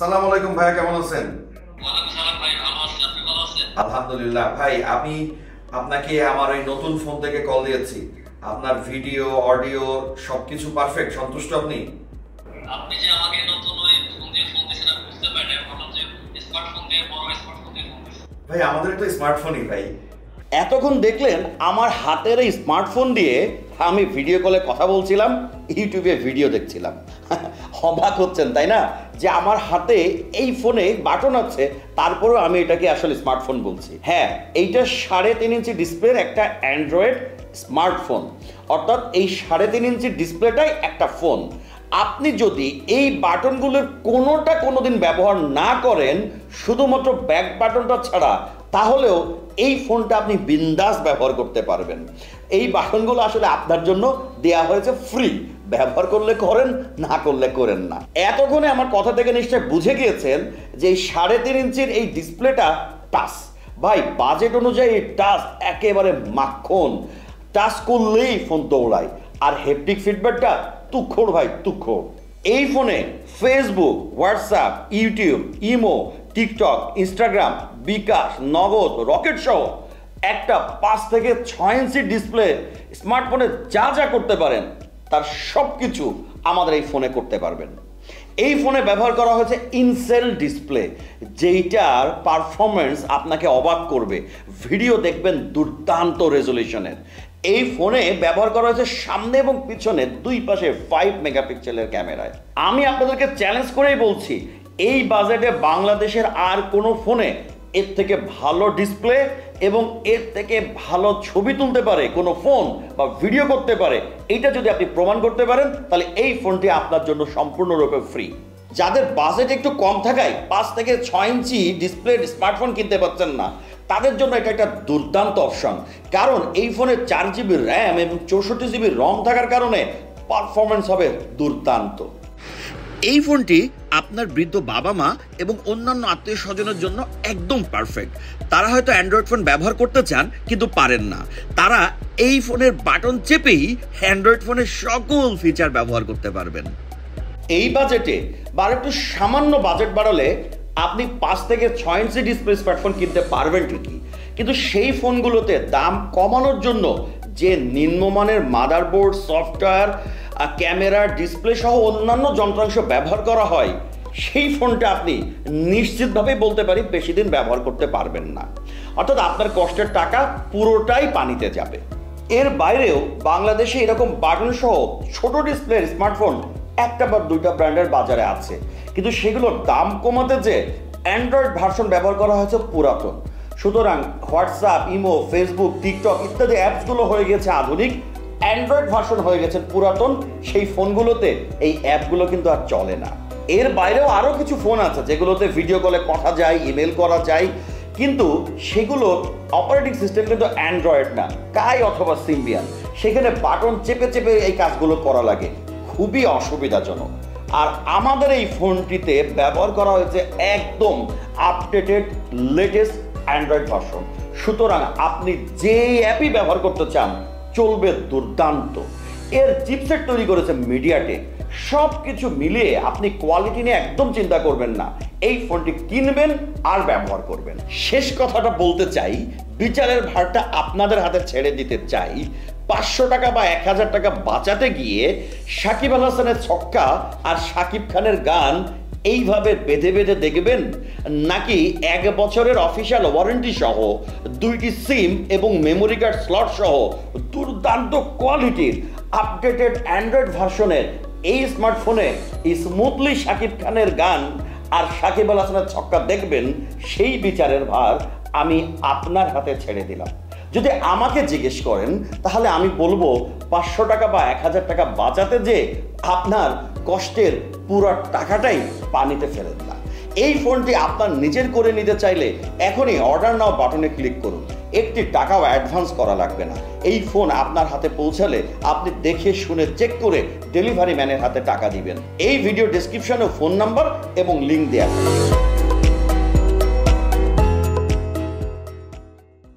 সালাম আলাইকুম ভাইয়া, কেমন আছেন? ওয়ালাইকুম সালাম ভাই, ভালো আছি। আপনি ভালো আছেন? আলহামদুলিল্লাহ ভাই, আমি আপনাকে আমার এই নতুন ফোন থেকে কল দিয়েছি। আপনার ভিডিও অডিও সবকিছু পারফেক্ট, সন্তুষ্ট আপনি? আপনি যে আমাকে নতুন ওই ফোন দিয়ে ফোন দিয়েছেন আমি বুঝতে পারি, ভাবলাম যে স্মার্টফোন দিয়ে বড় স্মার্টফোন দিয়ে ফোন দিয়েছেন। ভাই আমাদের তো স্মার্টফোনই ভাই। এতক্ষণ দেখলেন আমার হাতের এই স্মার্টফোন দিয়ে আমি ভিডিও কলে কথা বলছিলাম, ইউটিউবে ভিডিও দেখছিলাম। অবাক হচ্ছেন তাই না, যে আমার হাতে এই ফোনে বাটন আছে, তারপরেও আমি এটাকে আসলে স্মার্টফোন বলছি। হ্যাঁ, এইটা 3.5 ইঞ্চি ডিসপ্লের একটা অ্যান্ড্রয়েড স্মার্টফোন, অর্থাৎ এই 3.5 ইঞ্চি ডিসপ্লেটাই একটা ফোন। আপনি যদি এই বাটনগুলোর কোনোটা কোনোদিন ব্যবহার না করেন, শুধুমাত্র ব্যাক বাটনটা ছাড়া, তাহলেও এই ফোনটা আপনি বিন্দাস ব্যবহার করতে পারবেন। এই বাটনগুলো আসলে আপনার জন্য দেয়া হয়েছে ফ্রি, ব্যবহার করলে করেন, না করলে করেন না। এতক্ষণে আমার কথা থেকে নিশ্চয় বুঝে গিয়েছেন যে এই 3.5 ইঞ্চির এই ডিসপ্লেটা টাচ। ভাই বাজেট অনুযায়ী টাচ একেবারে মাখন, টাচ করলেই ফোন দৌড়ায়। আর হেপটিক ফিডব্যাকটা তুখোড় ভাই, তুখোড়। এই ফোনে Facebook, WhatsApp, YouTube, imo, TikTok, Instagram, bKash, Nagad, Rocket সহ একটা 5 থেকে 6 ইঞ্চি ডিসপ্লে স্মার্টফোনে যা যা করতে পারেন তার সব কিছু আমাদের এই ফোনে করতে পারবেন। এই ফোনে ব্যবহার করা হয়েছে ইনসেল ডিসপ্লে, যেইটার পারফরমেন্স আপনাকে অবাক করবে। ভিডিও দেখবেন দুর্দান্ত রেজলিউশনের। এই ফোনে ব্যবহার করা হয়েছে সামনে এবং পিছনে দুই পাশে 5 মেগাপিক্সেলের ক্যামেরায়। আমি আপনাদেরকে চ্যালেঞ্জ করেই বলছি, এই বাজেটে বাংলাদেশের আর কোনো ফোনে এর থেকে ভালো ডিসপ্লে এবং এর থেকে ভালো ছবি তুলতে পারে কোনো ফোন বা ভিডিও করতে পারে, এইটা যদি আপনি প্রমাণ করতে পারেন, তাহলে এই ফোনটি আপনার জন্য সম্পূর্ণরূপে ফ্রি। যাদের বাজেট একটু কম থাকায় 5 থেকে 6 ইঞ্চি ডিসপ্লে স্মার্টফোন কিনতে পারছেন না, তাদের জন্য এটা একটা দুর্দান্ত অপশন। কারণ এই ফোনে 4 জিবি র্যাম এবং 64 জিবি রম থাকার কারণে পারফরমেন্স হবে দুর্দান্ত। এই ফোনটি আপনার বৃদ্ধ বাবা মা এবং অন্যান্য আত্মীয় স্বজনের জন্য একদম পারফেক্ট। তারা হয়তো অ্যান্ড্রয়েড ফোন ব্যবহার করতে চান কিন্তু পারেন না, তারা এই ফোনের বাটন চেপেই অ্যান্ড্রয়েড ফোনের সকল ফিচার ব্যবহার করতে পারবেন। এই বাজেটে বা একটু সামান্য বাজেট বাড়ালে আপনি 5 থেকে 6 ইঞ্চি ডিসপ্লে স্মার্টফোন কিনতে পারবেন ঠিকই, কিন্তু সেই ফোনগুলোতে দাম কমানোর জন্য যে নিম্নমানের মাদারবোর্ড, সফটওয়্যার, ক্যামেরা, ডিসপ্লে সহ অন্যান্য যন্ত্রাংশ ব্যবহার করা হয়, সেই ফোনটা আপনি নিশ্চিতভাবেই বলতে পারি বেশি দিন ব্যবহার করতে পারবেন না। অর্থাৎ আপনার কষ্টের টাকা পুরোটাই পানিতে যাবে। এর বাইরেও বাংলাদেশে এরকম বাটন সহ ছোট ডিসপ্লের স্মার্টফোন একটা বা দুইটা ব্র্যান্ডের বাজারে আছে, কিন্তু সেগুলোর দাম কমাতে যে অ্যান্ড্রয়েড ভার্সন ব্যবহার করা হয়েছে পুরাতন। সুতরাং হোয়াটসঅ্যাপ, ইমো, ফেসবুক, টিকটক ইত্যাদি অ্যাপসগুলো হয়ে গেছে আধুনিক, অ্যান্ড্রয়েড ভার্সন হয়ে গেছে পুরাতন। সেই ফোনগুলোতে এই অ্যাপগুলো কিন্তু আর চলে না। এর বাইরেও আরও কিছু ফোন আছে যেগুলোতে ভিডিও কলে কথা যায়, ইমেল করা যায়, কিন্তু সেগুলোর অপারেটিং সিস্টেম কিন্তু অ্যান্ড্রয়েড না, কাই অথবা সিম্বিয়ান। সেখানে বাটন চেপে চেপে এই কাজগুলো করা লাগে, খুবই অসুবিধাজনক। আর আমাদের এই ফোনটিতে ব্যবহার করা হয়েছে একদম আপডেটেড লেটেস্ট অ্যান্ড্রয়েড ভার্সন। সুতরাং আপনি যে অ্যাপই ব্যবহার করতে চান চলবে দুর্দান্ত। এর চিপসেট তৈরি করেছে মিডিয়াটেক। সব কিছু মিলিয়ে আপনি কোয়ালিটি নিয়ে একদম চিন্তা করবেন না, এই ফোনটি কিনবেন আর ব্যবহার করবেন। শেষ কথাটা বলতে চাই, বিচারের ভারটা আপনাদের হাতে ছেড়ে দিতে চাই। 500 টাকা বা 1000 টাকা বাঁচাতে গিয়ে সাকিব আল হাসানের ছক্কা আর শাকিব খানের গান এইভাবে বেঁধে বেঁধে দেখবেন, নাকি 1 বছরের অফিসিয়াল ওয়ারেন্টি সহ 2টি সিম এবং মেমোরি কার্ড স্লট সহ দুর্দান্ত কোয়ালিটির আপডেটেড অ্যান্ড্রয়েড ভার্সনের এই স্মার্টফোনে স্মুথলি শাকিব খানের গান আর সাকিব আল হাসানের ছক্কা দেখবেন, সেই বিচারের ভার আমি আপনার হাতে ছেড়ে দিলাম। যদি আমাকে জিজ্ঞেস করেন তাহলে আমি বলবো 500 টাকা বা 1000 টাকা বাঁচাতে যে আপনার কষ্টের পুরো টাকাটাই পানিতে ফেলেন না। এই ফোনটি আপনার নিজের করে নিতে চাইলে এখনই অর্ডার নাও বাটনে ক্লিক করুন, একটি টাকাও অ্যাডভান্স করা লাগবে না। এই ফোন আপনার হাতে পৌঁছালে আপনি দেখে শুনে চেক করে ডেলিভারি ম্যানের হাতে টাকা দিবেন। এই ভিডিও ডেসক্রিপশনে ফোন নাম্বার এবং লিঙ্ক দেওয়া আছে।